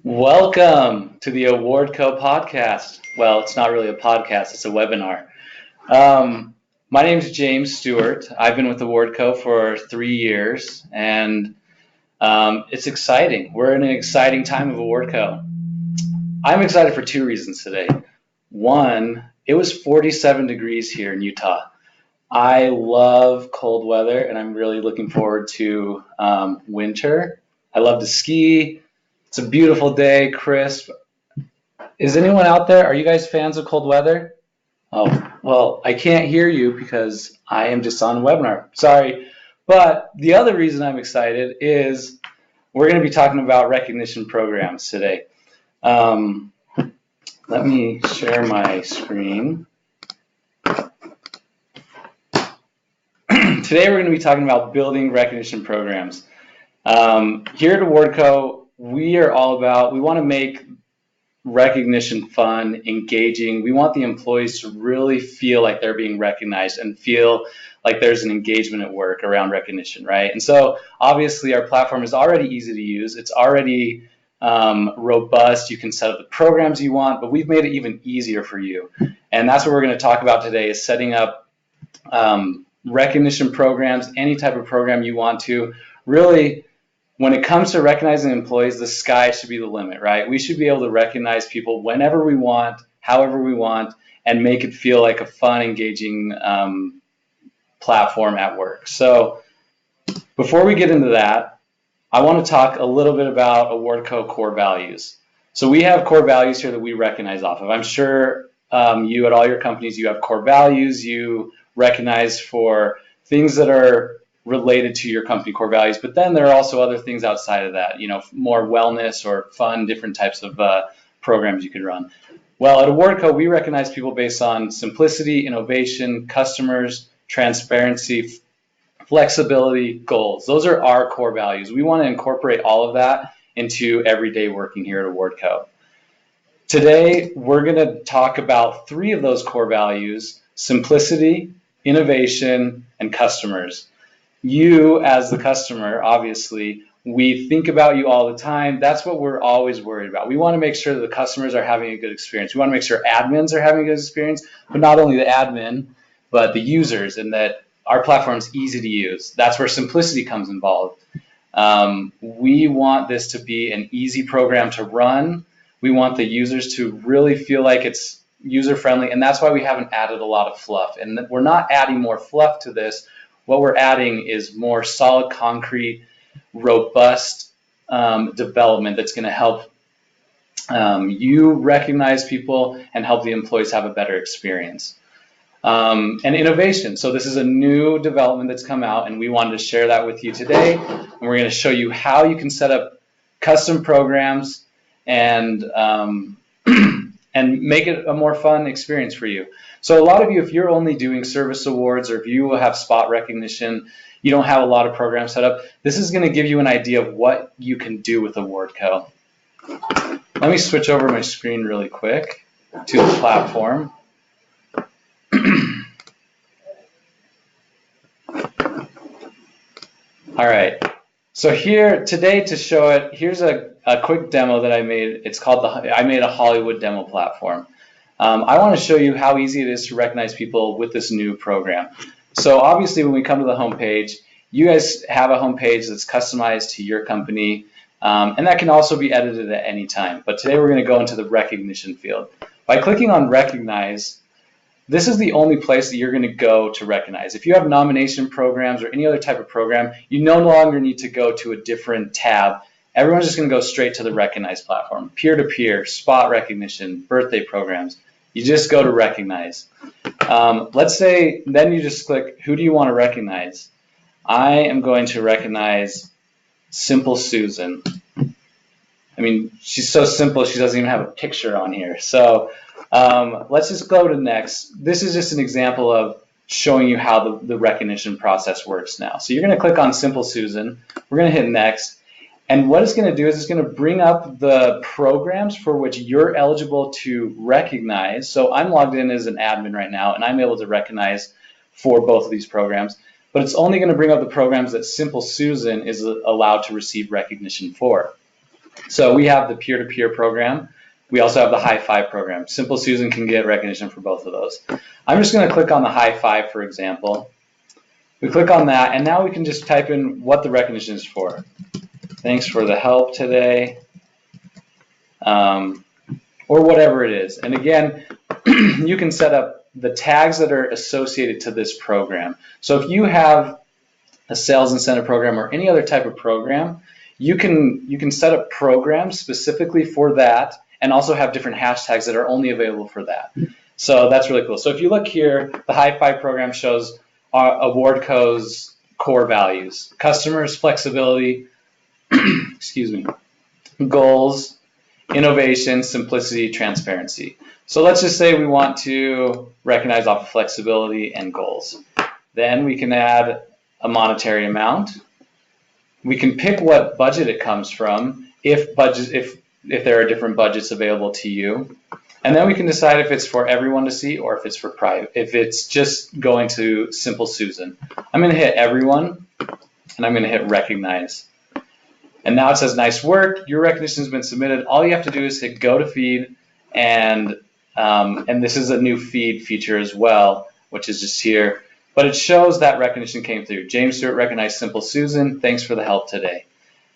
Welcome to the Awardco podcast. Well, it's not really a podcast, it's a webinar. My name is James Stewart. I've been with Awardco for 3 years, and it's exciting. We're in an exciting time of Awardco. I'm excited for two reasons today. One, it was 47 degrees here in Utah. I love cold weather, and I'm really looking forward to winter. I love to ski. It's a beautiful day, crisp. Is anyone out there? Are you guys fans of cold weather? Oh, well, I can't hear you because I am just on a webinar. Sorry. But the other reason I'm excited is we're going to be talking about recognition programs today. Let me share my screen. Today we're going to be talking about building recognition programs. Here at Awardco, we are all about, we want to make recognition fun, engaging. We want the employees to really feel like they're being recognized and feel like there's an engagement at work around recognition, right? And so obviously our platform is already easy to use. It's already robust. You can set up the programs you want, but we've made it even easier for you. And that's what we're going to talk about today, is setting up recognition programs, any type of program you want to. Really, when it comes to recognizing employees, the sky should be the limit, right? We should be able to recognize people whenever we want, however we want, and make it feel like a fun, engaging platform at work. So before we get into that, I want to talk a little bit about Awardco core values. So we have core values here that we recognize off of. I'm sure you at all your companies, you have core values you recognize for things that are related to your company core values, but then there are also other things outside of that, more wellness or fun, different types of programs you could run. Well, at Awardco, we recognize people based on simplicity, innovation, customers, transparency, flexibility, goals. Those are our core values. We want to incorporate all of that into everyday working here at Awardco. Today, we're going to talk about 3 of those core values: simplicity, innovation, and customers. You, as the customer, obviously, we think about you all the time. That's what we're always worried about. We want to make sure that the customers are having a good experience. We want to make sure admins are having a good experience, but not only the admin, but the users, and that our platform is easy to use. That's where simplicity comes involved. We want this to be an easy program to run. We want the users to really feel like it's user-friendly, and that's why we haven't added a lot of fluff. And we're not adding more fluff to this. What we're adding is more solid, concrete, robust development that's going to help you recognize people and help the employees have a better experience. And innovation. So this is a new development that's come out, and we wanted to share that with you today. And we're going to show you how you can set up custom programs and make it a more fun experience for you. So a lot of you, if you're only doing service awards, or if you have spot recognition, you don't have a lot of programs set up, this is going to give you an idea of what you can do with Awardco. Let me switch over my screen really quick to the platform. All right. So here today, to show it, here's a quick demo that I made. It's called I made a Hollywood demo platform. I want to show you how easy it is to recognize people with this new program. So obviously, when we come to the home page, you guys have a home page that's customized to your company, and that can also be edited at any time. But today we're going to go into the recognition field. By clicking on Recognize, this is the only place that you're going to go to recognize. If you have nomination programs or any other type of program, you no longer need to go to a different tab. Everyone's just going to go straight to the Recognize platform. Peer-to-peer, spot recognition, birthday programs. You just go to Recognize. Let's say then you just click, who do you want to recognize? I am going to recognize Simple Susan. I mean, she's so simple, she doesn't even have a picture on here. So let's just go to next. This is just an example of showing you how the recognition process works now. So you're going to click on Simple Susan. We're going to hit next. And what it's going to do is it's going to bring up the programs for which you're eligible to recognize. So I'm logged in as an admin right now, and I'm able to recognize for both of these programs. But it's only going to bring up the programs that Simple Susan is allowed to receive recognition for. So we have the peer-to-peer program. We also have the high five program. Simple Susan can get recognition for both of those. I'm just going to click on the high five, for example. We click on that, and now we can just type in what the recognition is for. Thanks for the help today, or whatever it is. And again, you can set up the tags that are associated to this program. So if you have a sales incentive program or any other type of program, you can set up programs specifically for that and also have different hashtags that are only available for that. So that's really cool. So if you look here, the high five program shows Awardco's core values: customers, flexibility, excuse me, goals, innovation, simplicity, transparency. So let's just say we want to recognize off of flexibility and goals. Then we can add a monetary amount. We can pick what budget it comes from, if there are different budgets available to you. And then we can decide if it's for everyone to see or if it's for private, if it's just going to Simple Susan. I'm going to hit everyone, and I'm going to hit recognize. And now it says, nice work, your recognition has been submitted. All you have to do is hit go to feed, and this is a new feed feature as well, which is just here. But it shows that recognition came through. James Stewart recognized Simple Susan. Thanks for the help today.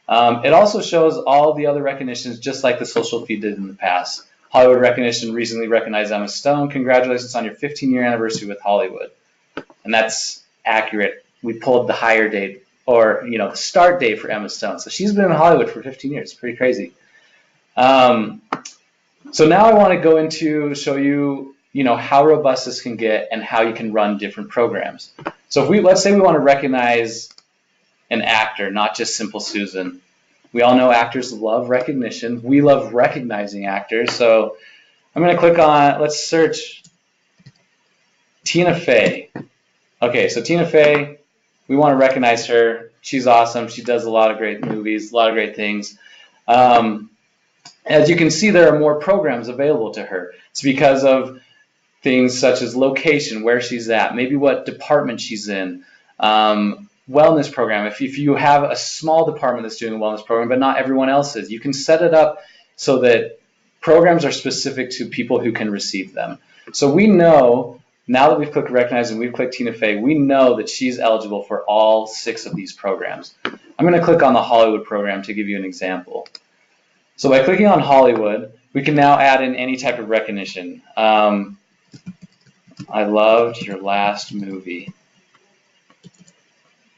It also shows all the other recognitions, just like the social feed did in the past. Hollywood recognition recently recognized Emma Stone. Congratulations on your 15-year anniversary with Hollywood. And that's accurate. We pulled the hire date, or the start date for Emma Stone. So she's been in Hollywood for 15 years. Pretty crazy. So now I want to go into show you how robust this can get and how you can run different programs. So if let's say we want to recognize an actor, not just Simple Susan. We all know actors love recognition. We love recognizing actors. So I'm going to click on, let's search Tina Fey. Okay, so Tina Fey, we want to recognize her. She's awesome. She does a lot of great movies, a lot of great things. As you can see, there are more programs available to her. It's because of things such as location, where she's at, maybe what department she's in, wellness program. If you have a small department that's doing a wellness program, but not everyone else is, you can set it up so that programs are specific to people who can receive them. So we know, now that we've clicked recognize and we've clicked Tina Fey, we know that she's eligible for all 6 of these programs. I'm going to click on the Hollywood program to give you an example. So by clicking on Hollywood, we can now add in any type of recognition. I loved your last movie.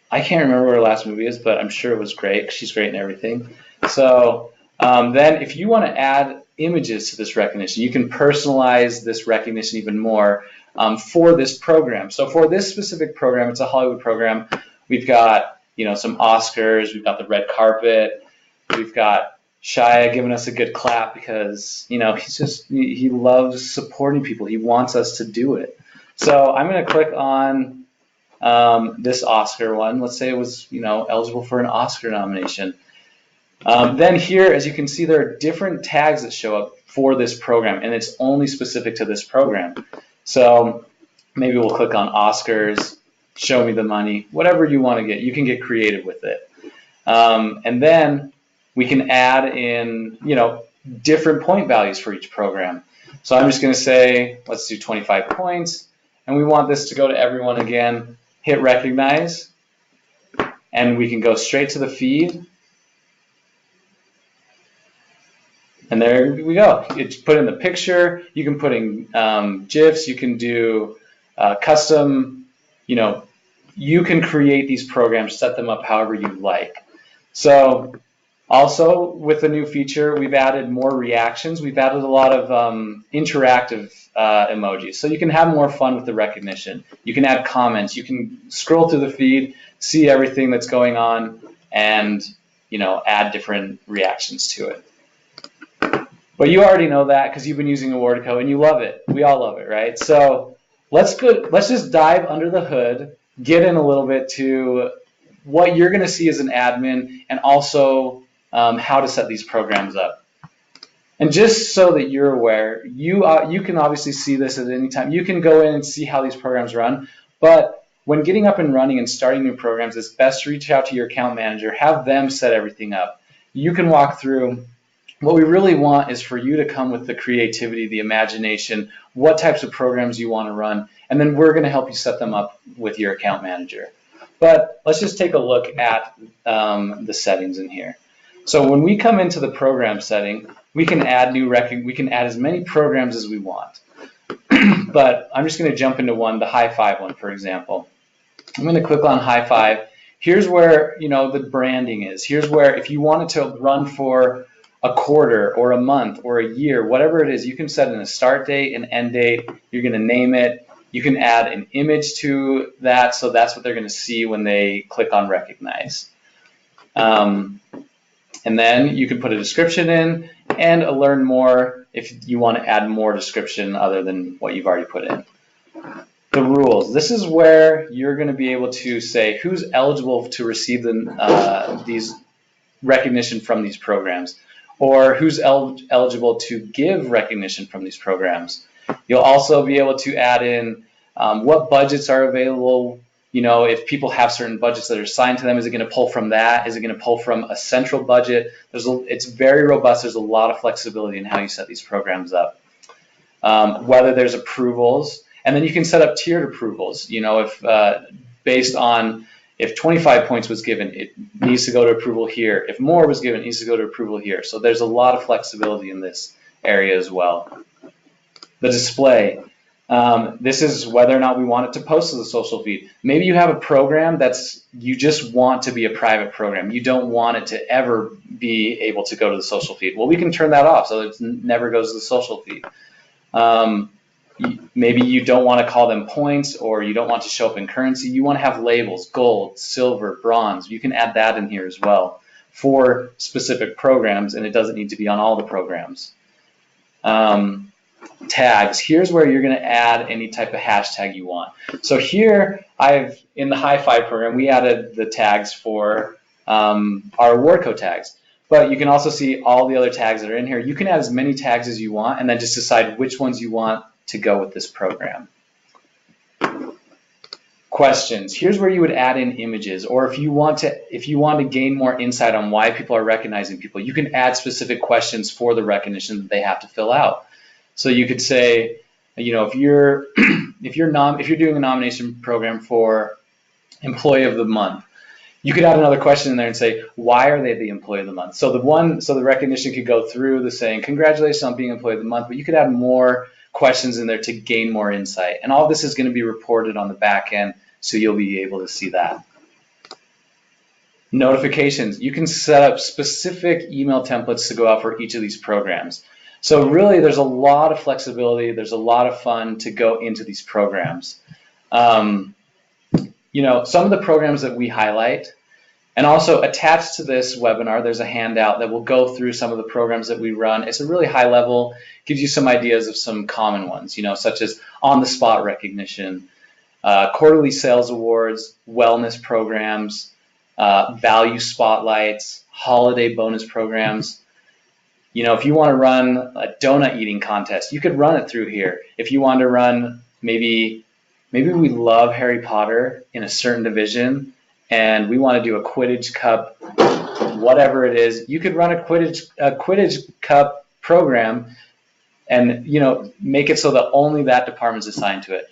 I can't remember what her last movie is, but I'm sure it was great. She's great in everything. So then if you want to add images to this recognition, you can personalize this recognition even more for this program. So for this specific program, it's a Hollywood program. We've got some Oscars. We've got the red carpet. We've got Shia giving us a good clap because he loves supporting people. He wants us to do it. So I'm going to click on this Oscar one. Let's say it was eligible for an Oscar nomination. Then here, as you can see, there are different tags that show up for this program, and it's only specific to this program. So maybe we'll click on Oscars, show me the money, whatever you want to get. You can get creative with it. And then we can add in, different point values for each program. So I'm just going to say, let's do 25 points, and we want this to go to everyone again. Hit recognize, and we can go straight to the feed. And there we go. It's put in the picture. You can put in GIFs. You can do custom, you can create these programs, set them up however you like. So also with the new feature, we've added more reactions. We've added a lot of interactive emojis. So you can have more fun with the recognition. You can add comments. You can scroll through the feed, see everything that's going on, and add different reactions to it. But you already know that because you've been using Awardco and you love it. We all love it, right? So let's just dive under the hood, get in a little bit to what you're going to see as an admin, and also how to set these programs up. And just so that you're aware, you can obviously see this at any time. You can go in and see how these programs run, but when getting up and running and starting new programs, it's best to reach out to your account manager, have them set everything up. you can walk through. What we really want is for you to come with the creativity, the imagination, what types of programs you want to run, and then we're going to help you set them up with your account manager. But let's just take a look at the settings in here. So when we come into the program setting, we can add we can add as many programs as we want. But I'm just going to jump into one, the high five one, for example. I'm going to click on high five. Here's where, you know, the branding is. Here's where if you wanted to run for a quarter or a month or a year, whatever it is, you can set in a start date, an end date. You're going to name it. You can add an image to that, so that's what they're going to see when they click on recognize. And then you can put a description in and a learn more if you want to add more description other than what you've already put in. The rules. This is where you're going to be able to say who's eligible to receive these recognition from these programs, or who's eligible to give recognition from these programs. You'll also be able to add in what budgets are available. You know, if people have certain budgets that are assigned to them, is it going to pull from that? Is it going to pull from a central budget? It's very robust. There's a lot of flexibility in how you set these programs up. Whether there's approvals, and then you can set up tiered approvals. You know, if based on if 25 points was given, it needs to go to approval here. If more was given, it needs to go to approval here. So there's a lot of flexibility in this area as well. The display. This is whether or not we want it to post to the social feed. Maybe you have a program you just want to be a private program. You don't want it to ever be able to go to the social feed. Well, we can turn that off so it never goes to the social feed. Maybe you don't want to call them points, or you don't want to show up in currency. You want to have labels, gold, silver, bronze. You can add that in here as well for specific programs, and it doesn't need to be on all the programs. Tags. Here's where you're going to add any type of hashtag you want. So here, in the high five program, we added the tags for our Awardco tags. But you can also see all the other tags that are in here. You can add as many tags as you want, and then just decide which ones you want to go with this program. Questions. Here's where you would add in images, or if you want to gain more insight on why people are recognizing people, you can add specific questions for the recognition that they have to fill out. So you could say, you know, if you're doing a nomination program for Employee of the Month, you could add another question in there and say, why are they the Employee of the Month? So the recognition could go through the saying, congratulations on being Employee of the Month, but you could add more questions in there to gain more insight. And all this is going to be reported on the back end, so you'll be able to see that. Notifications. You can set up specific email templates to go out for each of these programs. So really, there's a lot of flexibility. There's a lot of fun to go into these programs. You know, some of the programs that we highlight, and also attached to this webinar, there's a handout that will go through some of the programs that we run. It's a really high level, gives you some ideas of some common ones, you know, such as on-the-spot recognition, quarterly sales awards, wellness programs, value spotlights, holiday bonus programs. You know, if you want to run a donut eating contest, you could run it through here. If you want to run, maybe we love Harry Potter in a certain division, and we want to do a Quidditch Cup, whatever it is, you could run a Quidditch Cup program and, you know, make it so that only that department is assigned to it.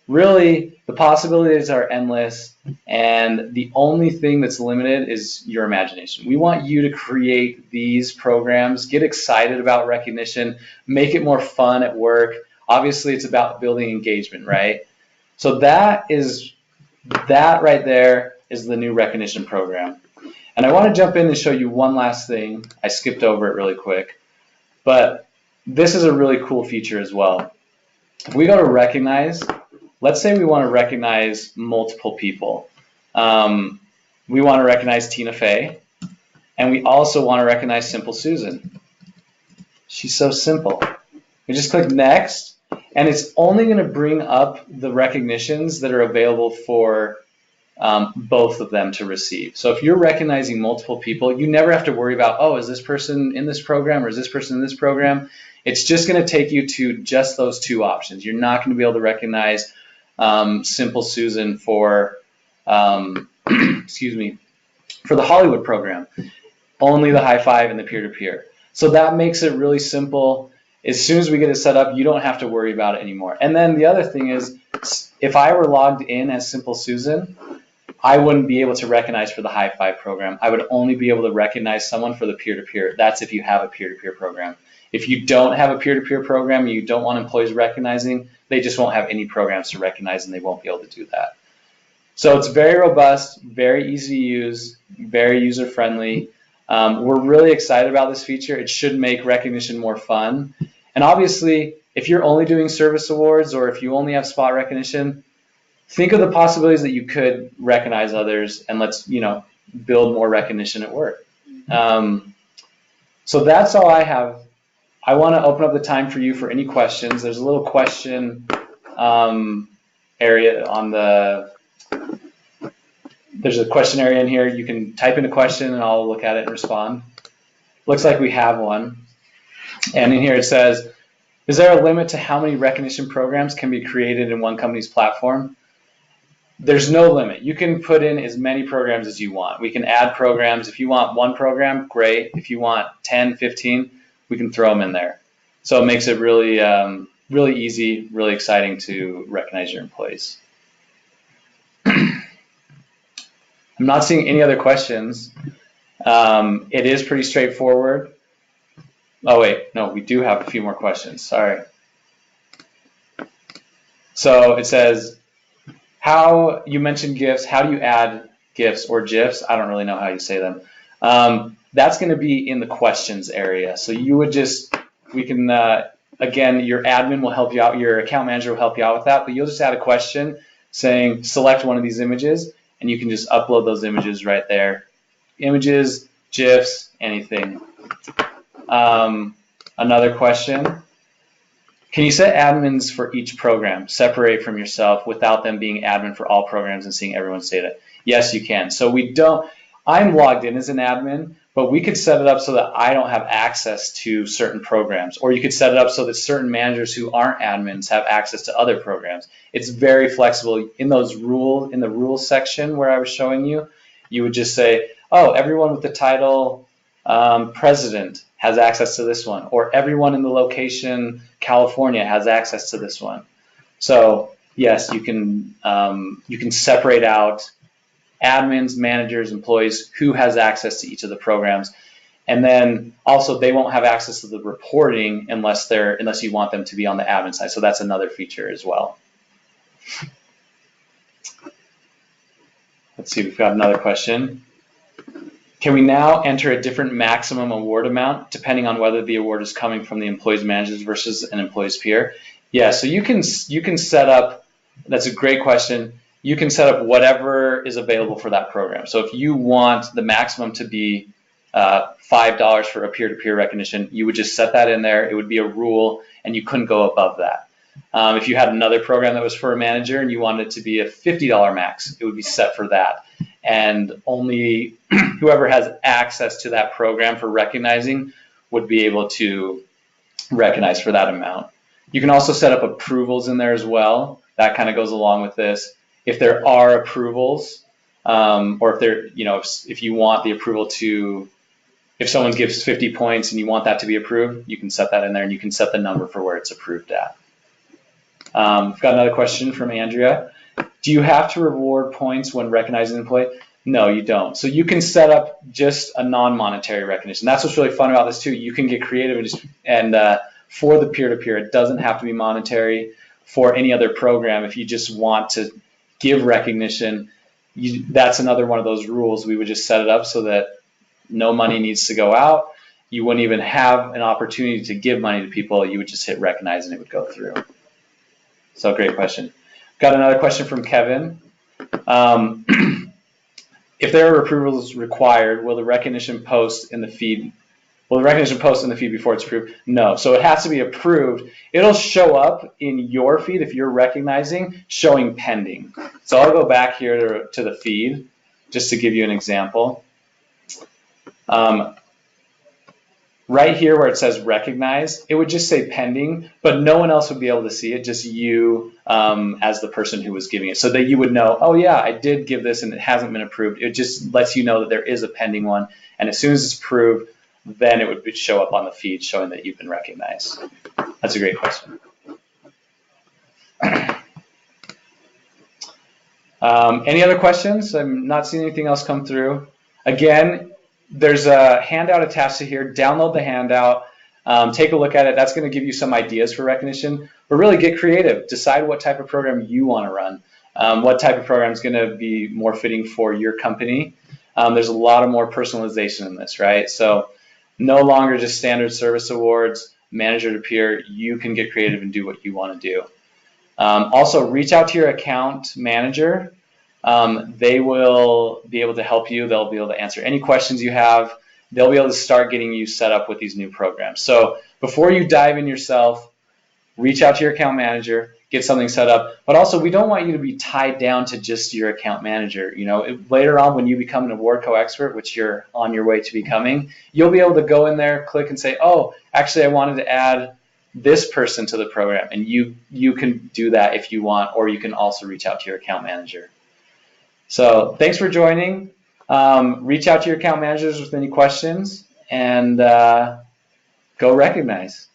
Really, the possibilities are endless, and the only thing that's limited is your imagination. We want you to create these programs, get excited about recognition, make it more fun at work. Obviously, it's about building engagement, right? So that right there is the new recognition program. And I want to jump in and show you one last thing. I skipped over it really quick, but this is a really cool feature as well. If we go to recognize, let's say we want to recognize multiple people. We want to recognize Tina Fey, and we also want to recognize Simple Susan. She's so simple. We just click next, and it's only going to bring up the recognitions that are available for both of them to receive. So if you're recognizing multiple people, you never have to worry about, oh, is this person in this program or is this person in this program? It's just going to take you to just those two options. You're not going to be able to recognize Simple Susan for, excuse me, for the Hollywood program. only the high five and the peer-to-peer. So that makes it really simple. As soon as we get it set up, you don't have to worry about it anymore. And then the other thing is, if I were logged in as Simple Susan, I wouldn't be able to recognize for the high five program. I would only be able to recognize someone for the peer-to-peer. That's if you have a peer-to-peer program. If you don't have a peer-to-peer program, you don't want employees recognizing, they just won't have any programs to recognize and they won't be able to do that. So it's very robust, very easy to use, very user-friendly. We're really excited about this feature. It should make recognition more fun. And obviously, if you're only doing service awards or if you only have spot recognition, think of the possibilities that you could recognize others, and let's build more recognition at work. So that's all I have. I want to open up the time for you for any questions. There's a little question area on the. There's a question area in here. You can type in a question, and I'll look at it and respond. Looks like we have one. And in here it says, is there a limit to how many recognition programs can be created in one company's platform? There's no limit. You can put in as many programs as you want. We can add programs. If you want one program, great. If you want 10, 15, we can throw them in there. So it makes it really, really easy, really exciting to recognize your employees. I'm not seeing any other questions. It is pretty straightforward. Oh wait, no, we do have a few more questions, sorry. So it says, how, you mentioned GIFs, how do you add GIFs or GIFs? I don't really know how you say them. That's gonna be in the questions area. So you would just, we can, again, your admin will help you out, your account manager will help you out with that, but you'll just add a question saying, select one of these images, and you can just upload those images right there. Images, GIFs, anything. Another question. Can you set admins for each program, separate from yourself without them being admin for all programs and seeing everyone's data? Yes, you can. So we don't, I'm logged in as an admin, but we could set it up so that I don't have access to certain programs, or you could set it up so that certain managers who aren't admins have access to other programs. It's very flexible. In those rules, in the rules section where I was showing you, you would just say, oh, everyone with the title president has access to this one, or everyone in the location California has access to this one. So yes, you can separate out admins, managers, employees, who has access to each of the programs. And then also they won't have access to the reporting unless you want them to be on the admin side. So that's another feature as well. Let's see, we've got another question. Can we now enter a different maximum award amount depending on whether the award is coming from the employee's managers versus an employee's peer? Yeah, so you can set up, that's a great question. You can set up whatever is available for that program. So if you want the maximum to be $5 for a peer-to-peer recognition, you would just set that in there. It would be a rule, and you couldn't go above that. If you had another program that was for a manager and you wanted it to be a $50 max, it would be set for that. And only whoever has access to that program for recognizing would be able to recognize for that amount. You can also set up approvals in there as well. That kind of goes along with this. If there are approvals, or if there, if you want the approval to, if someone gives 50 points and you want that to be approved, you can set that in there, and you can set the number for where it's approved at. We've got another question from Andrea. Do you have to reward points when recognizing an employee? No, you don't. So you can set up just a non-monetary recognition. That's what's really fun about this too. You can get creative and for the peer-to-peer, it doesn't have to be monetary. For any other program, if you just want to give recognition, that's another one of those rules. We would just set it up so that no money needs to go out. You wouldn't even have an opportunity to give money to people. You would just hit recognize and it would go through. So great question. Got another question from Kevin. If there are approvals required, will the recognition post in the feed? Will the recognition post in the feed before it's approved? No. So it has to be approved. It'll show up in your feed if you're recognizing, showing pending. So I'll go back here to the feed just to give you an example. right here where it says recognize, it would just say pending, but no one else would be able to see it, just you as the person who was giving it, so that you would know, oh yeah, I did give this and it hasn't been approved. It just lets you know that there is a pending one, and as soon as it's approved, then it would show up on the feed showing that you've been recognized. That's a great question. Any other questions? I'm not seeing anything else come through. Again, there's a handout attached to here. Download the handout. Take a look at it. That's going to give you some ideas for recognition, but really get creative. Decide what type of program you want to run. What type of program is going to be more fitting for your company. There's a lot of more personalization in this, right? So no longer just standard service awards, manager to peer. You can get creative and do what you want to do. Also, reach out to your account manager. They will be able to help you. They'll be able to answer any questions you have. They'll be able to start getting you set up with these new programs. So before you dive in yourself, reach out to your account manager, get something set up. But also, we don't want you to be tied down to just your account manager. You know, later on when you become an Awardco expert, which you're on your way to becoming, you'll be able to go in there, click and say, oh, actually, I wanted to add this person to the program. And you can do that if you want, or you can also reach out to your account manager. So thanks for joining. Reach out to your account managers with any questions, and go recognize.